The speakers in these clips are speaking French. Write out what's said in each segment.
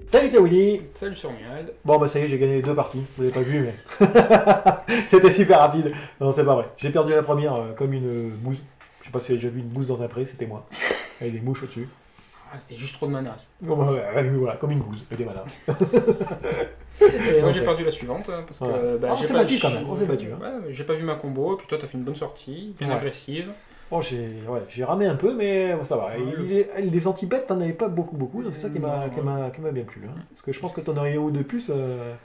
Salut, c'est Willy. Salut sur Romuald. Bon, bah ça y est, j'ai gagné les 2 parties. Vous l'avez pas vu, mais c'était super rapide. Non, c'est pas vrai. J'ai perdu la première comme une bouse. Je sais pas si vous avez déjà vu une bouse dans un pré, c'était moi. Avec des mouches au-dessus. Ah, c'était juste trop de mana. Bon, bah, voilà, comme une bouse, avec des malins. Et moi Ok. j'ai perdu la suivante hein, parce que Ouais. bah, Ah, on j'ai s'est pas- battu quand même, on s'est battu, hein. Ouais, j'ai pas vu ma combo, et puis toi t'as fait une bonne sortie, bien Ouais. agressive. Bon, j'ai ramé un peu, mais bon, ça va. Ouais. Les anti-bêtes, t'en avais pas beaucoup, donc c'est ça qui m'a Non, bien plu. Hein. Parce que je pense que t'en aurais un ou deux de plus. Ça aurait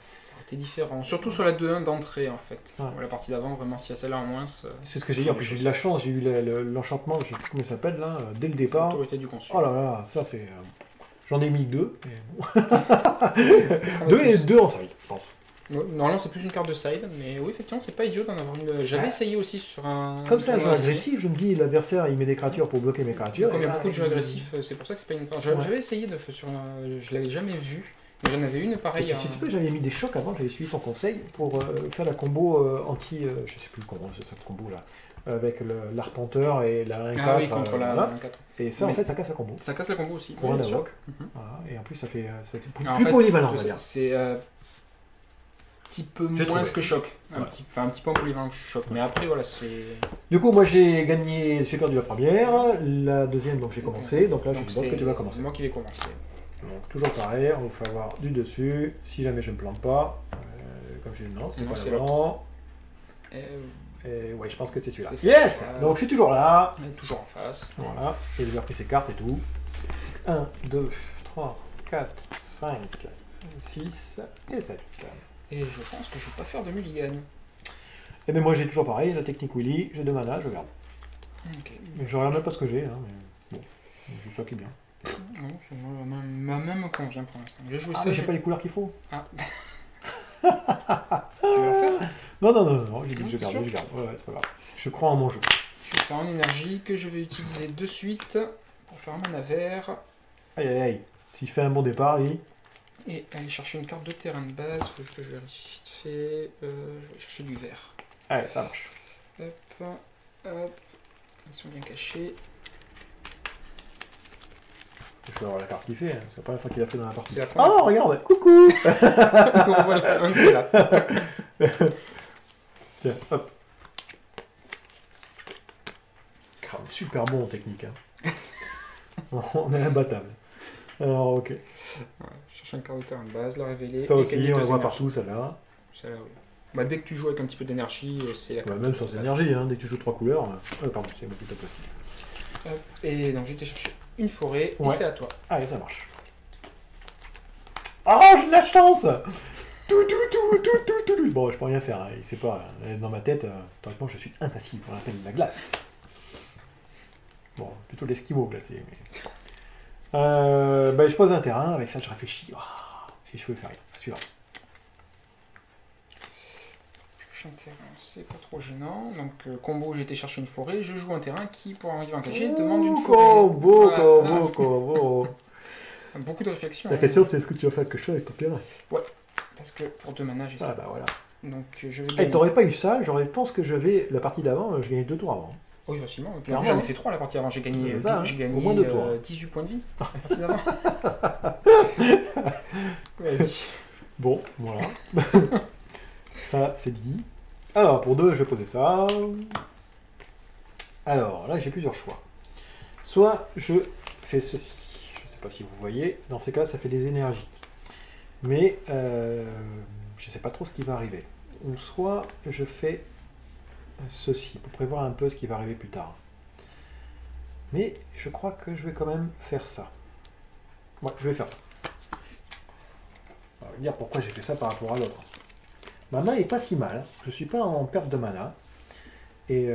été différent, surtout sur la 2-1 d'entrée en fait. Ouais. La partie d'avant, vraiment, si y a celle-là en moins, C'est ce que j'ai dit. En plus, j'ai eu de la chance, j'ai eu l'enchantement, je sais plus comment ça s'appelle là, dès le c'est départ. l'autorité du consul. Oh là là, ça c'est. J'en ai mis 2. Mais bon. 2 et 2 en side, je pense. Normalement c'est plus une carte de side, mais oui effectivement c'est pas idiot d'en avoir une. J'avais Ouais. essayé aussi sur un... Comme c'est un sur jeu un agressif, je me dis l'adversaire il met des créatures pour bloquer mes créatures. Comme il y a et beaucoup de jeux là, agressifs, c'est pour ça que c'est pas une... Ouais. J'avais essayé sur je l'avais jamais vu, mais j'en avais une Et pareille. puis, si tu veux, j'avais mis des chocs avant, j'avais suivi ton conseil pour faire la combo anti. Je sais plus comment c'est cette combo là. Avec l'arpenteur et la 1-4. Ah oui, contre la voilà. 4. Et ça, en Mais- fait, ça casse la combo. Ça casse la combo aussi. Pour oui, un bien sûr. invoque. Mhm. Voilà. Et en plus, ça fait plus, Alors, en plus fait, polyvalent, on va dire. c'est petit peu J'ai moins trouvé. que choc. Ouais. Un petit peu en polyvalent que choc. Mais après, voilà, c'est. Du coup, moi j'ai perdu la première, la deuxième, donc j'ai commencé. Donc là, je pense que tu vas commencer. C'est moi qui vais commencer. Donc toujours pareil, on vous fait avoir du dessus. Si jamais je ne me plante pas, comme j'ai dit non, c'est Non, pas c'est l'avant. Euh, Et ouais, je pense que c'est celui-là. C'est ça. Yes. Donc je suis toujours là. on est toujours en face. Voilà. Et il a pris ses cartes et tout. 1, 2, 3, 4, 5, 6 et 7. Et je pense que je vais pas faire de mulligan. Et bien moi j'ai toujours pareil, la technique Willy, j'ai 2 mana, je garde. Ok. Je regarde même pas ce que j'ai, hein, mais bon, c'est ça qui est bien. Non, ma main me convient pour l'instant. J'ai joué Ah ça. mais j'ai pas les couleurs qu'il faut. Ah. Tu veux la faire? Non, j'ai dit Non, que je t'es garde, sûr je garde. Ouais, c'est pas grave. Je crois en mon jeu. Je vais faire en énergie que je vais utiliser de suite pour faire un mana vert. Aïe aïe aïe. S'il fait un bon départ, lui. Et aller chercher une carte de terrain de base, faut que je vérifie vite fait. Je vais aller chercher du vert. Allez, ça marche. Hop, hop. Ils sont bien cachés. Je vais avoir la carte qu'il fait, hein. C'est la première fois qu'il a fait dans la partie. C'est la première Oh, regarde, coucou. On voit un qui est là. Tiens, hop. Ah, on est super bon en technique. Hein. On est imbattable. Alors, ok. Ouais, chercher une carte de terrain de base, la révéler. Ça et aussi, gagner on le deux voit énergies. partout, celle-là. Celle-là, oui. Bah, dès que tu joues avec un petit peu d'énergie, c'est la Ouais, carte même de sans base. énergie, hein, dès que tu joues 3 couleurs. Pardon, c'est moi qui t'ai passé. Hop. Et donc j'ai été chercher une forêt, Ouais. et c'est à toi. Allez, ça marche. Oh, j'ai de la chance. Tout. Bon, je peux rien faire, hein. Il sait pas. Dans ma tête, théoriquement, je suis impassible. On appelle la glace. Bon, plutôt l'esquimau glacé. Mais... bah, je pose un terrain, avec ça, je réfléchis. Oh, et je peux faire rien. Suivant. Chercher un terrain, c'est pas trop gênant. Donc, combo, j'ai été chercher une forêt, je joue un terrain qui, pour arriver en caché, demande une forêt. Combo, Voilà. combo. Beaucoup de réflexion. La hein. question, c'est est-ce que tu vas faire quelque chose avec ton terrain? Parce que pour 2 mana, j'ai Ah, ça. bah voilà. Donc, je vais Et gagner. t'aurais pas eu ça, je pense que j'avais la partie d'avant, je gagnais 2 tours avant. Oui, facilement. Et puis, Clairement, j'en ai hein. fait 3 la partie avant. J'ai gagné, C'est ça, hein. j'ai gagné Au moins 2 tours. 18 points de vie la partie d'avant. Vas-y. Bon, voilà. Ça, c'est dit. Alors, pour 2, je vais poser ça. Alors, là, j'ai plusieurs choix. Soit je fais ceci. Je ne sais pas si vous voyez. Dans ces cas, ça fait des énergies. Mais, je ne sais pas trop ce qui va arriver. Ou soit je fais ceci, pour prévoir un peu ce qui va arriver plus tard. Mais, je crois que je vais quand même faire ça. Ouais, je vais faire ça. On va dire pourquoi j'ai fait ça par rapport à l'autre. Ma main est pas si mal, je suis pas en perte de mana. Et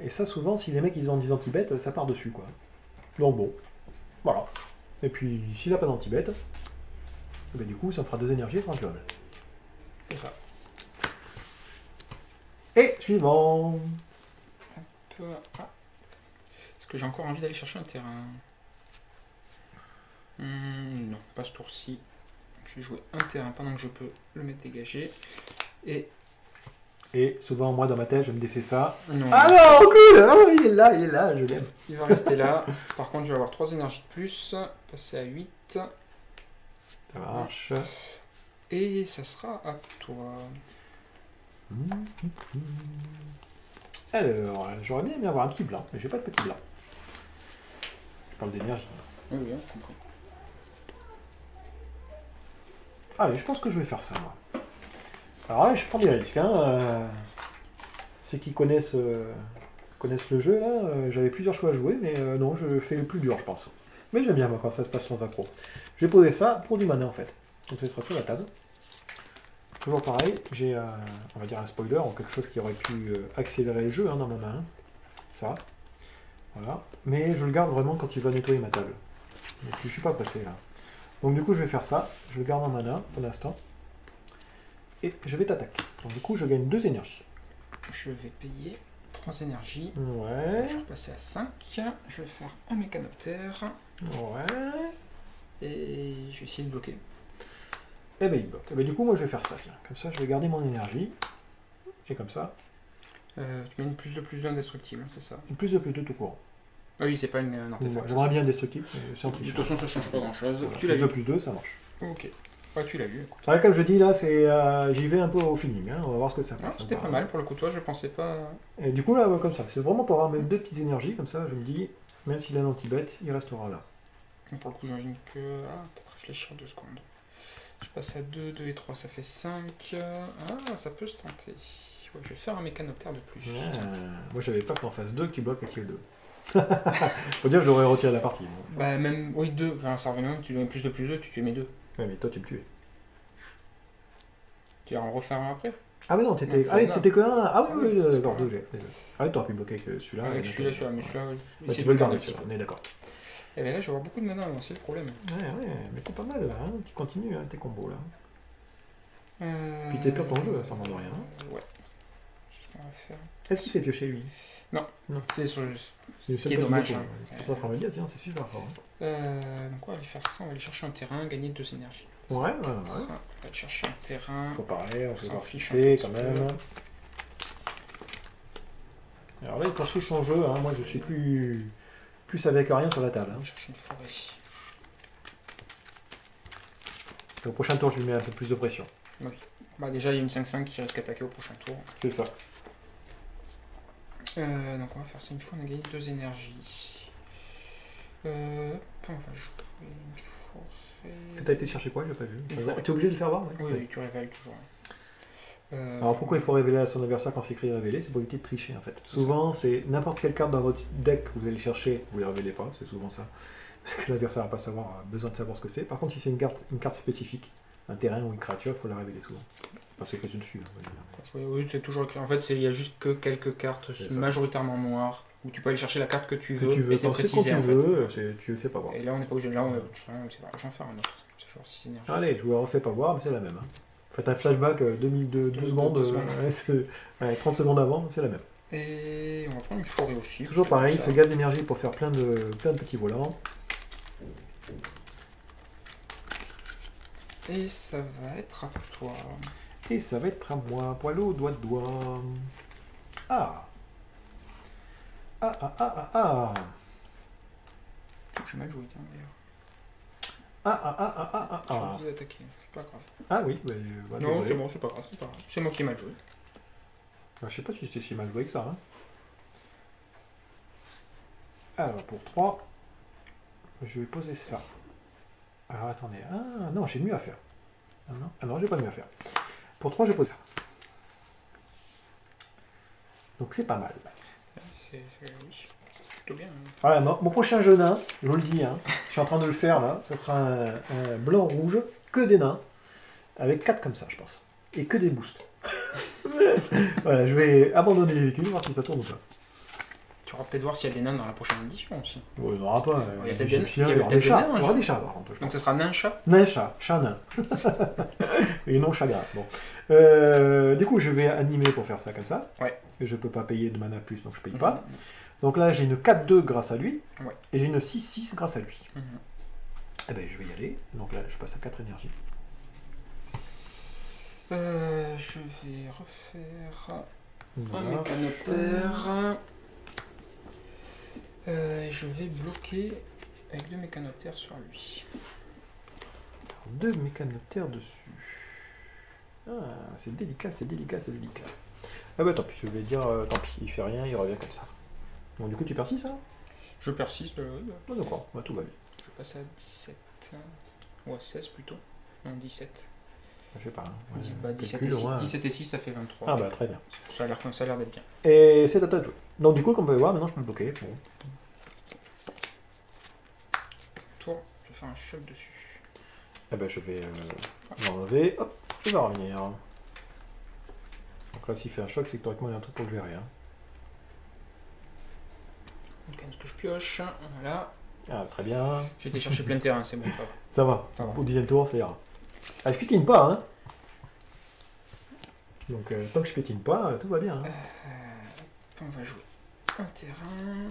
ça, souvent, si les mecs ils ont des anti-bêtes, ça part dessus, quoi. Donc bon, voilà. Et puis, s'il n'a pas d'anti-bêtes, eh ben, du coup, ça me fera 2 énergies tranquilles. C'est ça. Et suivant. Ah. Est-ce que j'ai encore envie d'aller chercher un terrain? Non, pas ce tour-ci. Je vais jouer un terrain pendant que je peux le mettre dégagé. Et Et souvent, moi, dans ma tête, je me défais ça. non, Ah non, cool. Ah oui, il est là, je l'aime. il va rester là. Par contre, je vais avoir 3 énergies de plus. Passer à 8. Ça marche. Et ça sera à toi. Alors, j'aurais bien aimé avoir un petit blanc, mais j'ai pas de petit blanc. Je parle d'énergie. Oui, oui, compris. Allez, je pense que je vais faire ça, moi. Alors là, je prends des risques. Hein. Ceux qui connaissent le jeu, là, j'avais plusieurs choix à jouer, mais non, je fais le plus dur, je pense. Mais j'aime bien, moi, quand ça se passe sans accro. Je vais poser ça pour du mana, en fait. Donc ça sera sur la table. Toujours pareil, j'ai, on va dire, un spoiler, ou quelque chose qui aurait pu accélérer le jeu, hein, dans ma main. Ça. Voilà. Mais je le garde vraiment quand il va nettoyer ma table. Donc je suis pas pressé, là. Donc du coup, je vais faire ça. Je le garde en mana, pour l'instant. Et je vais t'attaquer. Donc du coup, je gagne 2 énergies. Je vais payer 3 énergies. Ouais. Je vais passer à 5. Je vais faire un mécanoptère. Ouais. Et je vais essayer de bloquer. Et ben il bloque. Et ben, du coup, moi je vais faire ça. Tiens. Comme ça, je vais garder mon énergie. Et comme ça. Tu gagnes plus de indestructible, c'est ça? Plus de tout court. Ah oui, c'est pas un artefact. J'aimerais bien indestructible, mais c'est en De trichant. toute façon, ça change pas grand chose. Voilà. Tu l'as Plus de vu. plus 2, ça marche. Ok. Ouais, tu l'as vu. Écoute. Ouais, comme je dis là, c'est j'y vais un peu au feeling. Hein. On va voir ce que ça Ah, passe. c'était pas mal pour le coup, toi, je pensais pas. Et du coup, là, comme ça, c'est vraiment pour avoir même 2 petites énergies. Comme ça, je me dis, même s'il a un anti-bête, il restera là. Pour le coup, j'imagine que. Ah, peut-être réfléchir 2 secondes. Je passe à 2, 2 et 3, ça fait 5. Ah, ça peut se tenter. Ouais, je vais faire un mécanoptère de plus. Ouais. Moi, j'avais pas qu'en fasse 2 que tu bloques avec les 2. Faut dire que je l'aurais retiré de la partie. Bon. Bah, même. Oui, 2. Enfin, ça revient même, tu donnes plus de plus 2, tu mets 2. Ouais, mais toi, tu me tuais. Tu vas en refaire un après? Ah, mais non, t'étais. Non, Ah, oui, non. c'était que un. Ah, oui, oui, c'est d'accord, pas 2 Ah, oui, t'aurais pu bloquer avec celui-là. Avec et celui-là, ouais. mais celui-là, oui. Bah, C'est tu veux le de garder, un petit celui-là, peu. on est d'accord. Et bien là, je vais avoir beaucoup de mana, c'est le problème. Ouais, mais c'est pas mal là, hein. Tu continues hein, tes combos là. Puis Puis t'es pur ton jeu, ça m'en de rien. Ouais. C'est ce qu'on va faire. Est-ce qu'il fait piocher lui? C'est sur le... C'est ce qui est dommage. Hein. C'est pour ça qu'on va dire, sinon c'est super fort. Hein. Donc on va aller faire ça, on va aller chercher un terrain, gagner 2 énergies. Ouais, ouais, ouais. On va aller chercher un terrain. Faut pareil, on peut s'en voir ce qu'il fiche fait un quand petit même. Alors là, il construit son jeu, hein. Moi je suis plus avec rien sur la table. On Hein. cherche une forêt. Et au prochain tour, je lui mets un peu plus de pression. Oui. Bah déjà, il y a une 5-5 qui risque d'attaquer au prochain tour. C'est ça. Donc on va faire ça une fois, on a gagné 2 énergies. On va jouer une forêt. T'as été chercher quoi? J'ai pas vu. Une forêt. T'es obligé de le faire voir? Oui, oui, tu révèles toujours. Alors pourquoi il faut révéler à son adversaire quand c'est écrit révéler? C'est pour éviter de tricher en fait. Souvent, c'est n'importe quelle carte dans votre deck que vous allez chercher, vous ne les révélez pas, c'est souvent ça. Parce que l'adversaire n'a pas besoin de savoir ce que c'est. Par contre, si c'est une carte spécifique, un terrain ou une créature, il faut la révéler souvent. Enfin, c'est écrit dessus. Hein, oui, c'est toujours écrit. En fait, il y a juste que quelques cartes majoritairement noires où tu peux aller chercher la carte que tu veux. Et c'est précisé quand tu veux, tu le fais pas voir. Et là, on n'est pas obligé. Là, j'en fais un autre. C'est genre 6 énergies. Allez, je vous la refais pas voir, mais c'est la même. Hein. Faites un flashback 2 secondes, 30 secondes avant, c'est la même. Et on va prendre une forêt aussi. Toujours pareil, ce gaz d'énergie pour faire plein de petits volants. Et ça va être à toi. Et ça va être à moi. Poilot, doigt de doigt. Ah. J'ai mal joué, tiens, d'ailleurs. Ah. Je vais attaquer, c'est pas grave. Ah oui, bah, non, désolé. c'est bon, c'est pas grave, c'est pas grave. C'est moi qui ai mal joué. Je sais pas si c'est si mal joué que ça. Hein. Alors, pour 3, je vais poser ça. Alors, attendez. Ah, non, j'ai mieux à faire. Ah non, j'ai pas mieux à faire. Pour 3, je pose ça. Donc, c'est pas mal. Oui, plutôt bien. Hein. Voilà, mon prochain jeu nain, je vous le dis, hein, je suis en train de le faire là. Ça sera un blanc-rouge, que des nains, avec 4 comme ça, je pense. Et que des boosts. Voilà, je vais abandonner les véhicules, voir si ça tourne ou pas. Tu pourras peut-être voir s'il y a des nains dans la prochaine édition aussi. Ouais, il n'y en aura pas. Il y a Les peut-être Égyptiens, des- il y aura des des chats. nains, Il y aura des chats, par contre. je Donc pense. ce sera nain chat. Nain, chat nain. Et non chagrin. Bon. Du coup, je vais animer pour faire ça comme ça. Ouais. Et je peux pas payer de mana plus, donc je paye pas. Donc là, j'ai une 4-2 grâce à lui. Ouais. Et j'ai une 6-6 grâce à lui. Mhm. Eh ben, je vais y aller. Donc là, je passe à 4 énergies. Je vais refaire un Voilà. mécanoptère. Je vais bloquer avec 2 mécanoptères sur lui. 2 mécanotaires dessus. Ah, c'est délicat, c'est délicat, c'est délicat. Ah bah tant pis, je vais dire, tant pis, il fait rien, il revient comme ça. Bon, du coup, tu persistes, ça? Je persiste. Ah, d'accord, bah, tout va bien. Je passe à 17. Ou à 16 plutôt. Non, 17. Je sais pas. Hein. 17, calcul, et 6, ouais. 17 et 6, ça fait 23. Ah bah très bien. Ça a l'air d'être bien. Et c'est à toi de jouer. Donc du coup, comme on peut voir, maintenant je peux le bloquer. Bon. Tour, je vais faire un choc dessus. Eh ben je vais l'enlever. Hop, il va revenir. Donc là, s'il fait un choc, c'est que théoriquement il y a un truc pour le gérer. Hein. Donc, est-ce que je pioche? Voilà. Ah, très bien. J'ai été chercher plein de terrain, c'est bon, ça va. Ça va. Ça va. Au 10e tour, ça ira. Ah, je piétine pas, hein. Donc tant que je piétine pas, tout va bien. Hein. On va jouer un terrain.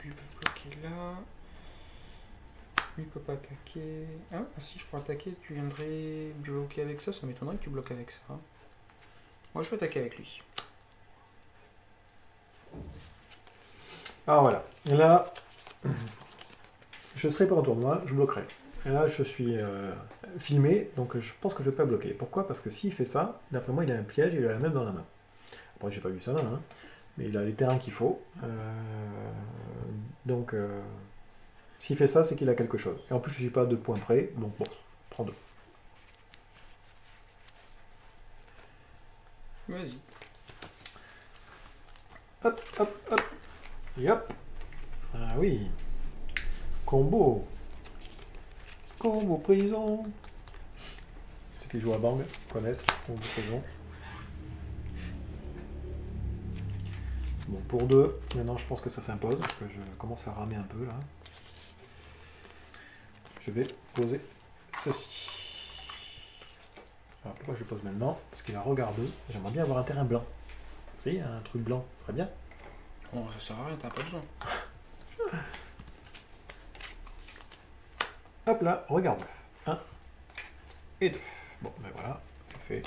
Lui peut bloquer là. Lui peut pas attaquer. Ah si, je pourrais attaquer, tu viendrais bloquer avec ça m'étonnerait que tu bloques avec ça. Moi je vais attaquer avec lui. Ah voilà. Et là, je serai pas en tournoi, je bloquerai. Et là, je suis filmé, donc je pense que je vais pas bloquer. Pourquoi? Parce que s'il fait ça, d'après moi, il a un piège et il a la même dans la main. Après, j'ai pas vu sa main, hein, mais il a les terrains qu'il faut. Donc, s'il fait ça, c'est qu'il a quelque chose. Et en plus, je suis pas à 2 points près, donc bon, prends 2. Vas-y. Hop, hop, hop. Et hop. Ah oui. Combo. Combo prison. Ceux qui jouent à Bang connaissent combo prison. Bon, pour 2, maintenant je pense que ça s'impose, parce que je commence à ramer un peu là. Je vais poser ceci. Alors pourquoi je pose maintenant? Parce qu'il a regard 2. J'aimerais bien avoir un terrain blanc. Vous voyez, un truc blanc, ce serait bien. Oh, ça sert à rien, t'as pas besoin. Hop là, regarde. 1 et 2. Bon, ben voilà, c'est fait.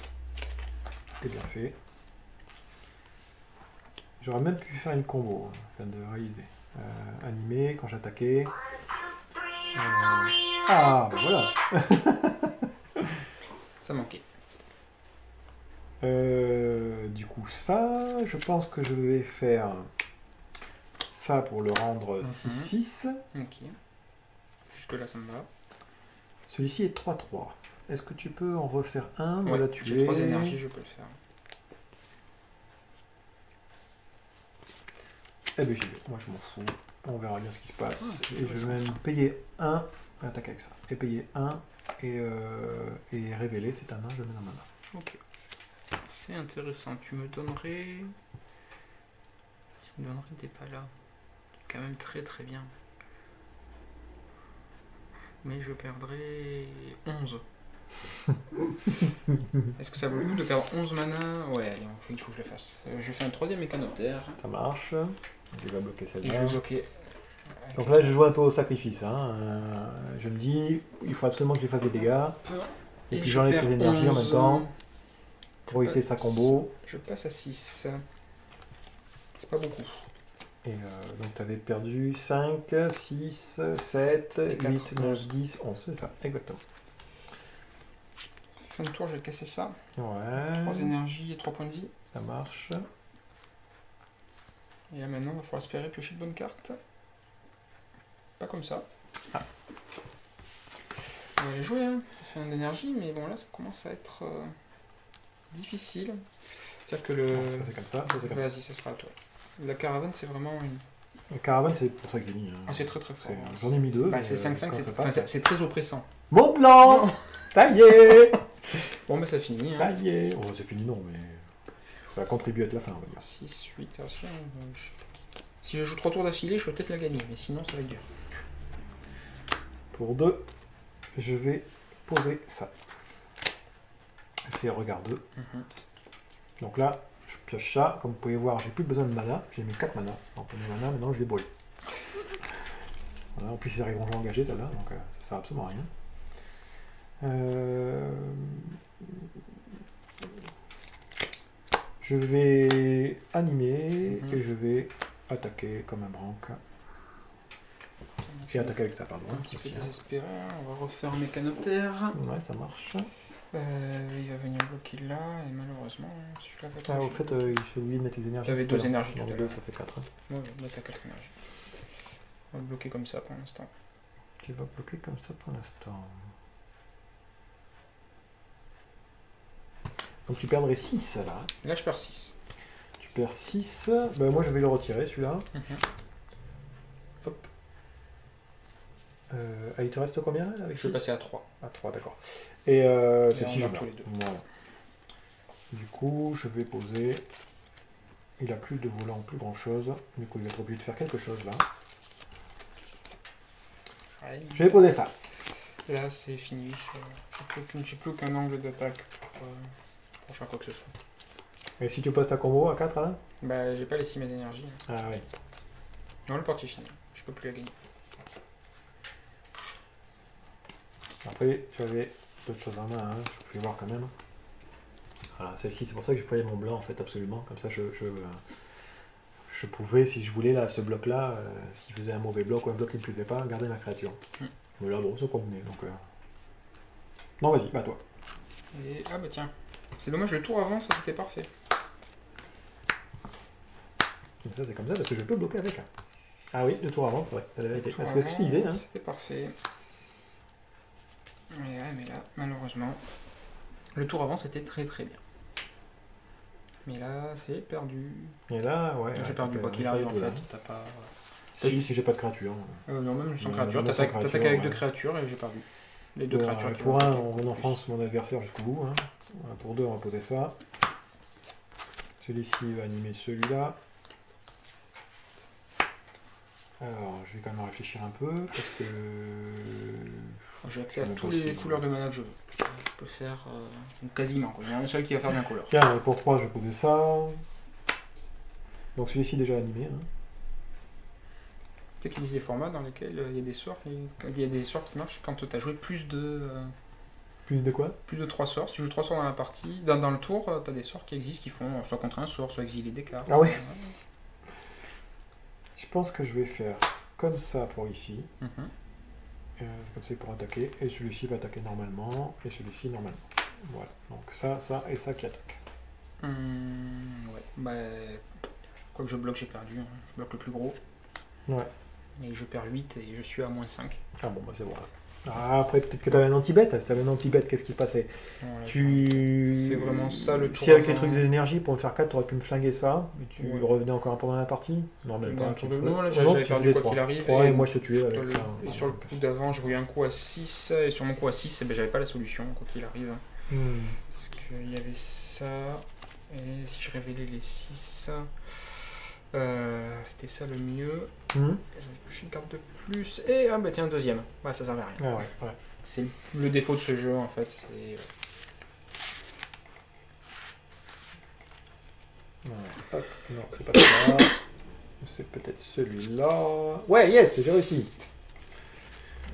C'est bien fait. J'aurais même pu faire une combo, hein, je viens de réaliser. Animé, quand j'attaquais. Ah, ben voilà. Ça manquait. Du coup, ça, je pense que je vais faire ça pour le rendre 6-6. Ok. Jusque là, ça me va. Celui-ci est 3-3. Est-ce que tu peux en refaire un? Ouais, Voilà, tu j'ai es... 3 énergies, je peux le faire. Eh ben j'y vais, moi je m'en fous. On verra bien ce qui se passe. Ah, et je vais même payer 1, attaquer avec ça. Et payer 1 et révéler, c'est un 1, je le mets dans ma main. Ok. C'est intéressant. Tu me donnerais des palas. Quand même très très bien. Mais je perdrais 11. Est-ce que ça vaut le coup de perdre 11 mana? Ouais, allez, il faut que je le fasse. Je fais un 3ème mécanotaire. Ça marche. Il va bloquer Et je celle-là. vais bloquer. Donc là, je joue un peu au sacrifice. Hein. Je me dis, il faut absolument que je lui fasse des dégâts. Et puis j'enlève ses énergies en même temps. Pour éviter sa combo. Je passe à 6. C'est pas beaucoup. Et donc tu avais perdu 5, 6, 7, 8, 9, 10, 11. C'est ça, exactement. Fin de tour, je vais casser ça. Ouais. 3 énergies et 3 points de vie. Ça marche. Et là maintenant, il va falloir espérer piocher de bonnes cartes. Pas comme ça. Ah. On va les jouer, hein. Ça fait un d'énergie, mais bon là ça commence à être difficile. C'est-à-dire que le... Ça c'est comme ça, ça c'est comme ça. Vas-y, ça sera à toi. La caravane c'est vraiment une... La caravane c'est pour ça que j'ai mis. Hein. Ah, c'est très très fort. J'en ai mis 2. Bah, c'est 5-5, c'est très oppressant. Mon blanc. Ça y est. Bon bah ça finit. Hein. Ça y est. Oh, c'est fini non, mais ça a contribué à la fin, on va dire. 6, 8, si je joue 3 tours d'affilée, je peux peut-être la gagner, mais sinon ça va être dur. Pour 2, je vais poser ça. Je fais regard 2. Donc là, je pioche ça. Comme vous pouvez voir, j'ai plus besoin de mana. J'ai mis 4 mana. Donc mes mana, maintenant je les brûle. Voilà, en plus, ils arriveront à engager celle-là, donc ça sert absolument à rien. Je vais animer et je vais attaquer comme un branque. Et attaquer avec ça, pardon. Un petit peu désespéré, on va refaire un mécanoptère. Ouais, ça marche. Il va venir bloquer là, et malheureusement, celui-là va Ah, au fait, j'ai oublié de mettre les énergies. J'avais 2 énergies. Donc 2, ça fait 4. Ouais, là t'as 4 énergies. On va le bloquer comme ça pour l'instant. Tu vas bloquer comme ça pour l'instant. Donc tu perdrais 6 là. Et là je perds 6. Tu perds 6. Ben, moi je vais le retirer celui-là. Hop. Ah, il te reste combien avec Je vais passer à 3. À 3, d'accord. Et c'est 6 jeux là. Voilà. Du coup, je vais poser. Il a plus de volant, plus grand chose. Du coup, il va être obligé de faire quelque chose là. Ouais. Je vais poser ça. Là c'est fini. J'ai plus aucun angle d'attaque pour faire quoi que ce soit. Et si tu poses ta combo à 4 là? Bah j'ai pas les 6 mes énergies. Ah oui. Non, le parti est fini. Je peux plus la gagner. Après, j'avais d'autres choses en main, hein. Je vous fais voir quand même. Voilà, celle-ci, c'est pour ça que je voyais mon blanc en fait, absolument. Comme ça, je pouvais, si je voulais, là, ce bloc-là, s'il faisait un mauvais bloc ou un bloc qui ne me plaisait pas, garder ma créature. Mais là, bon, ça convenait. Donc, non, vas-y, bah toi. Et ah bah tiens, c'est dommage, le tour avant, ça c'était parfait. Et ça, c'est comme ça parce que je peux bloquer avec. Ah oui, le tour avant, c'est vrai. C'est ce que je disais. Hein. C'était parfait. Et ouais, mais là, malheureusement, le tour avant c'était très très bien. Mais là, c'est perdu. Et là, ouais. J'ai perdu quoi qu'il arrive en fait. T'as pas. Si j'ai pas de créature. Non, même sans créature. T'attaques avec 2 créatures et j'ai perdu. Les 2 créatures. Pour un, on enfonce mon adversaire jusqu'au bout. Hein. Pour 2, on va poser ça. Celui-ci va animer celui-là. Alors, je vais quand même réfléchir un peu, parce que... J'ai accès à tous les couleurs de mana que je veux. Je peux faire quasiment. Il y en a un seul qui va faire d'un couleur. Tiens, pour 3, je vais poser ça. Donc celui-ci déjà animé. Hein. Tu sais qu'il existe des formats dans lesquels il y a des sorts qui marchent quand tu as joué plus de... Plus de quoi? Plus de 3 sorts. Si tu joues 3 sorts dans la partie, dans le tour, tu as des sorts qui existent qui font soit contre un sort, soit exiler des cartes. Ah oui. Je pense que je vais faire comme ça pour ici. Comme ça pour attaquer. Et celui-ci va attaquer normalement. Et celui-ci normalement. Voilà. Donc ça et ça qui attaque. Ouais. Bah, quoi que je bloque, j'ai perdu. Hein. Je bloque le plus gros. Ouais. Et je perds 8 et je suis à moins 5. Ah bon, bah c'est bon. Ah, après, peut-être que tu avais un anti-bet. Si tu avais un anti-bet, qu'est-ce qui se passait? C'est vraiment ça le tour. Si avec les trucs d'énergie, pour me faire 4, tu aurais pu me flinguer ça. Et tu revenais encore un peu dans la partie? Non, même pas. Non, là j'avais perdu quoi qu'il arrive. Ouais, moi je te tuais avec ça. Et sur le coup d'avant, je voyais un coup à 6. Et sur mon coup à 6, ben, j'avais pas la solution, quoi qu'il arrive. Parce qu'il y avait ça. Et si je révélais les 6. C'était ça le mieux. J'ai une carte de plus. Et ah bah tiens, deuxième. Ouais, ça servait à rien. Ah ouais. C'est le défaut de ce jeu en fait. C'est... Hop. Non, c'est pas ça. C'est peut-être celui-là. Ouais, yes, j'ai réussi.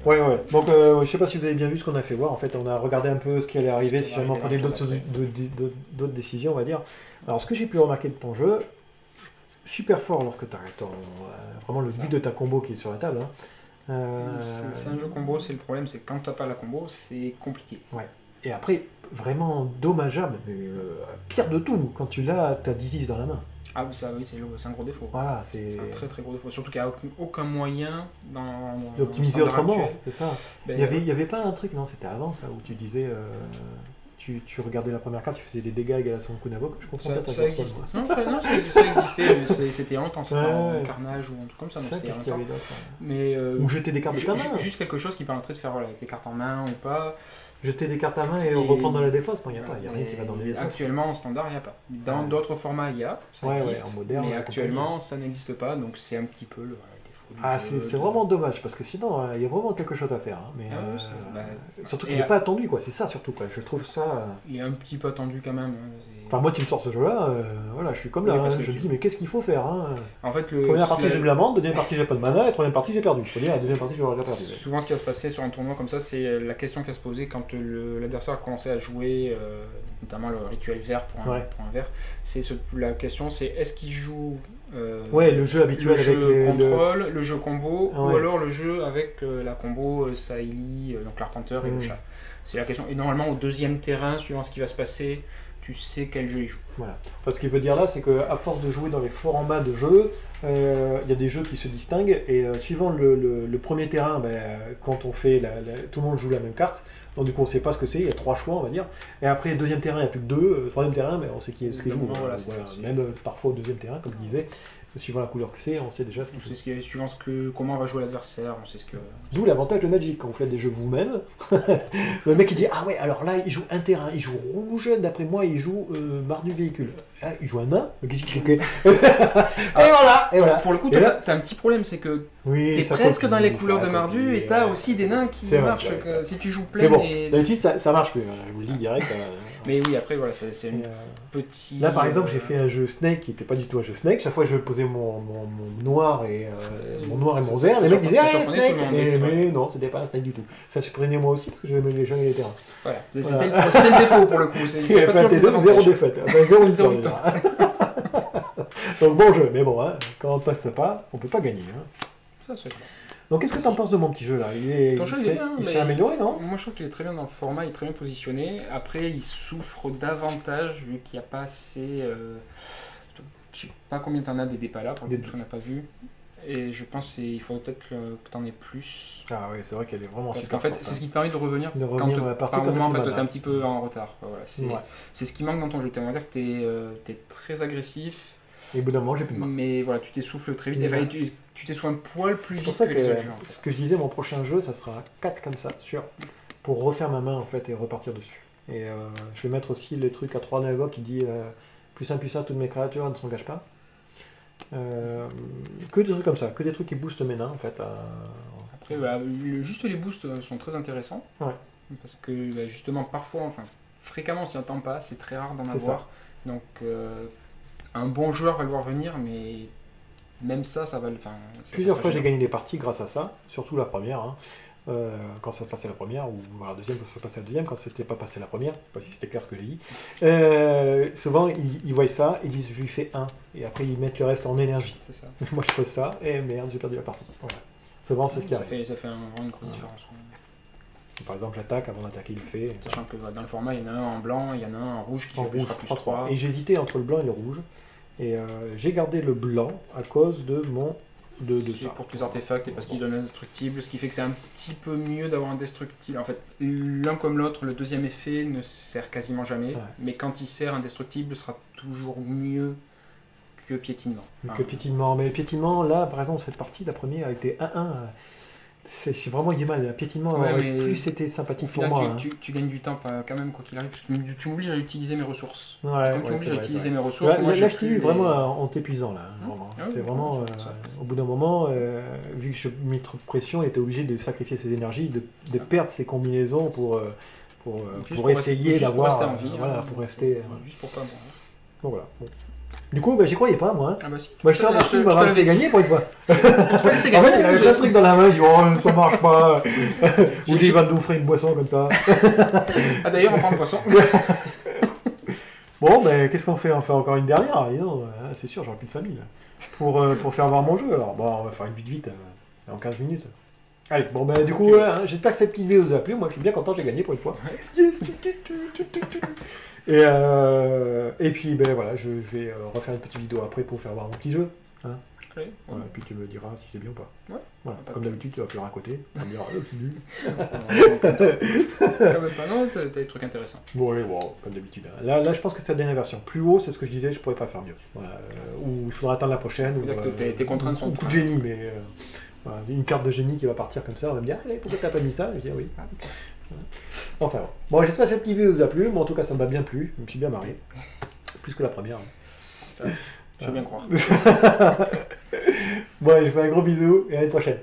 Ouais. Donc, je sais pas si vous avez bien vu ce qu'on a fait voir. En fait, on a regardé un peu ce qui allait arriver si jamais on prenait d'autres décisions, on va dire. Alors, ce que j'ai pu remarquer de ton jeu, super fort lorsque tu as vraiment le but de ta combo qui est sur la table. Hein. C'est un jeu combo, c'est le problème, c'est que quand tu n'as pas la combo, c'est compliqué. Ouais. Et après, vraiment dommageable, mais pire de tout, quand tu l'as, tu as 10 dans la main. Ah ça oui, c'est un gros défaut. Voilà, c'est un très très gros défaut. Surtout qu'il n'y a aucun moyen d'optimiser autrement, c'est ça. Ben, il y avait pas un truc, non, c'était avant ça, où tu disais... Tu regardais la première carte, tu faisais des dégâts égal à son Kunavo, je comprends pas. Ça existait. Non, ça existait, mais c'était longtemps, c'était en carnage ou un truc comme ça. Donc c'était longtemps. Mais, ou jeter des cartes de ta main. Juste quelque chose qui permettrait de faire avec les cartes en main ou pas. Jeter des cartes à main et reprendre dans la défausse, non, il n'y a pas, il n'y a rien qui va dans les défenses. Actuellement, en standard, il n'y a pas. Dans d'autres formats, il y a, ça existe, en moderne, mais actuellement, ça n'existe pas, donc c'est un petit peu le défaut. Ah, c'est vraiment dommage, parce que sinon, il y a vraiment quelque chose à faire. Hein, mais, surtout qu'il n'est pas attendu, quoi. C'est ça surtout, quoi. Je trouve ça... Il est un petit peu attendu quand même. Enfin, moi, tu me sors ce jeu-là, voilà, je suis comme là, hein, je me dis, mais qu'est-ce qu'il faut faire hein en fait, première partie, j'ai de l'amende, deuxième partie, j'ai pas de mana, et troisième partie, j'ai perdu. Je peux dire, la deuxième partie, j'aurais déjà perdu. Souvent, ce qui va se passer sur un tournoi comme ça, c'est la question qui va se poser quand l'adversaire a commencé à jouer, notamment le rituel vert pour un vert. La question, c'est est-ce qu'il joue Ouais, le jeu habituel le avec jeu contrôle, le jeu combo, Ah ouais. ou alors le jeu avec la combo Saïli, donc l'arpenteur et le chat. C'est la question. Et normalement, au deuxième terrain, suivant ce qui va se passer, tu sais quel jeu il joue. Voilà. Enfin, ce qu'il veut dire là, c'est qu'à force de jouer dans les formats de jeu, il y a des jeux qui se distinguent, et suivant le premier terrain, quand on fait tout le monde joue la même carte, donc du coup on ne sait pas ce que c'est, il y a 3 choix on va dire, et après deuxième terrain il n'y a plus que 2, troisième terrain on sait ce qui joue, Voilà, même parfois au deuxième terrain comme je disais, suivant la couleur que c'est, on sait déjà ce qu'il joue. Suivant comment va jouer l'adversaire, on sait ce que... D'où l'avantage de Magic, quand vous faites des jeux vous-même, le mec il dit ah ouais alors là il joue un terrain, il joue rouge, d'après moi il joue marque du véhicule, là, il joue un nain, et voilà. Pour le coup t'as un petit problème, c'est que t'es presque dans les couleurs de Mardu et t'as aussi des nains qui marchent, si tu joues plein. Mais bon, d'habitude ça marche plus, je vous le dis direct. Mais oui, après voilà, c'est une petite... Là par exemple j'ai fait un jeu Snake qui n'était pas du tout un jeu Snake, chaque fois je posais mon noir et mon vert, les mecs disaient ah Snake, mais non c'était pas un Snake du tout. Ça surprenait moi aussi parce que j'aimais les gens et les terrains. Voilà, c'était le défaut pour le coup. C'est pas zéro défaite, zéro victoire. Donc bon jeu, mais bon, hein, quand on ne passe pas, on peut pas gagner. Hein. Ça, c'est clair. Donc qu'est-ce que tu en penses de mon petit jeu là? Il s'est amélioré, non? Moi je trouve qu'il est très bien dans le format, il est très bien positionné. Après il souffre davantage vu qu'il n'y a pas assez... je sais pas combien t'en as des dépas là, pour le coup, parce qu'on n'a pas vu. Et je pense qu'il faudrait peut-être que t'en aies plus. Ah oui, c'est vrai qu'elle est vraiment parce super qu'en fait, forte, c'est ce qui te permet de revenir, à la partie par moment, en fait, t'es t'es un petit peu en retard. Voilà, c'est ce qui manque dans ton jeu. On va dire que t'es très agressif. Et au bout d'un moment, j'ai plus de main. Mais voilà, tu t'essouffles très vite. Enfin, tu t'essouffles un poil plus vite que les autres jeux. Ce que je disais, mon prochain jeu, ça sera un 4 comme ça, sûr, pour refaire ma main en fait et repartir dessus. Et je vais mettre aussi les trucs à 3 Neva qui dit plus 1, toutes mes créatures ne s'engagent pas. Que des trucs comme ça, que des trucs qui boostent mes nains en fait. Après, juste les boosts sont très intéressants. Ouais. Parce que justement, parfois, enfin, fréquemment, on s'y entend pas, c'est très rare d'en avoir. Donc, un bon joueur va le voir venir, mais même ça va le. Plusieurs fois, j'ai gagné des parties grâce à ça, surtout la première. Hein. Quand ça passait la première, ou la deuxième quand ça passait la deuxième, quand c'était pas passé la première, je sais pas si c'était clair ce que j'ai dit. Souvent ils voient ça, ils disent je lui fais 1, et après ils mettent le reste en énergie. C'est ça. Moi je fais ça, et merde, j'ai perdu la partie. Voilà. Souvent c'est ce qui arrive. Ça fait une grosse différence. Par exemple, j'attaque, avant d'attaquer, il le fait. Sachant que dans le format, il y en a un en blanc, il y en a un en rouge qui fait plus 3. Et j'hésitais entre le blanc et le rouge. Et j'ai gardé le blanc à cause de mon... de ça. Pour tes artefacts et parce qu'il donne indestructible, ce qui fait que c'est un petit peu mieux d'avoir indestructible. En fait, l'un comme l'autre, le deuxième effet ne sert quasiment jamais, mais quand il sert indestructible, sera toujours mieux que piétinement. Que piétinement. Mais piétinement, là, par exemple, cette partie, la première, a été 1-1. C'est vraiment du mal. Piétinement aurait plus été sympathique pour moi. Tu gagnes du temps quand même, quoi qu'il arrive, parce que tu m'obliges à utiliser mes ressources. Quand tu m'obliges à utiliser mes ressources... Là, je t'ai eu vraiment en t'épuisant. C'est vraiment... au bout d'un moment, vu que je mis trop de pression, il était obligé de sacrifier ses énergies, de perdre ses combinaisons pour essayer d'avoir... Pour rester en vie. Pour rester... Juste pour pas... Donc voilà. Du coup, j'y croyais pas, moi. Ah bah si. Je te remercie de m'avoir laissé gagner pour une fois. En fait, il avait plein de trucs dans la main, il dit oh, ça marche pas. Ou il va nous offrir une boisson comme ça. Ah d'ailleurs, on prend une boisson. Bon, qu'est-ce qu'on fait? On fait encore une dernière. C'est sûr, j'aurai plus de famille. Pour faire voir mon jeu, alors. Bon, on va faire une vite, en 15 minutes. Allez, du coup, j'espère que cette petite vidéo vous a plu. Moi, je suis bien content, j'ai gagné pour une fois. Yes. Et puis, voilà, je vais refaire une petite vidéo après pour faire voir mon petit jeu. Hein. Oui. Voilà, et puis tu me diras si c'est bien ou pas. Ouais. Voilà. Comme d'habitude, tu vas pleurer à côté. Tu vas me dire, c'est nul. Quand même pas, non, t'as des trucs intéressants. Bon, allez, comme d'habitude. Là, je pense que c'est la dernière version. Plus haut, c'est ce que je disais, je pourrais pas faire mieux. Voilà. Ou il faudra attendre la prochaine. Tes contraintes sont beaucoup de génie, mais voilà, une carte de génie qui va partir comme ça, on va me dire pourquoi t'as pas mis ça? Je dis oui. Enfin bon, j'espère que cette petite vidéo vous a plu, mais en tout cas ça m'a bien plu, je me suis bien marré. Plus que la première. Ça, je veux bien croire. Bon, allez, je fais un gros bisou et à une prochaine.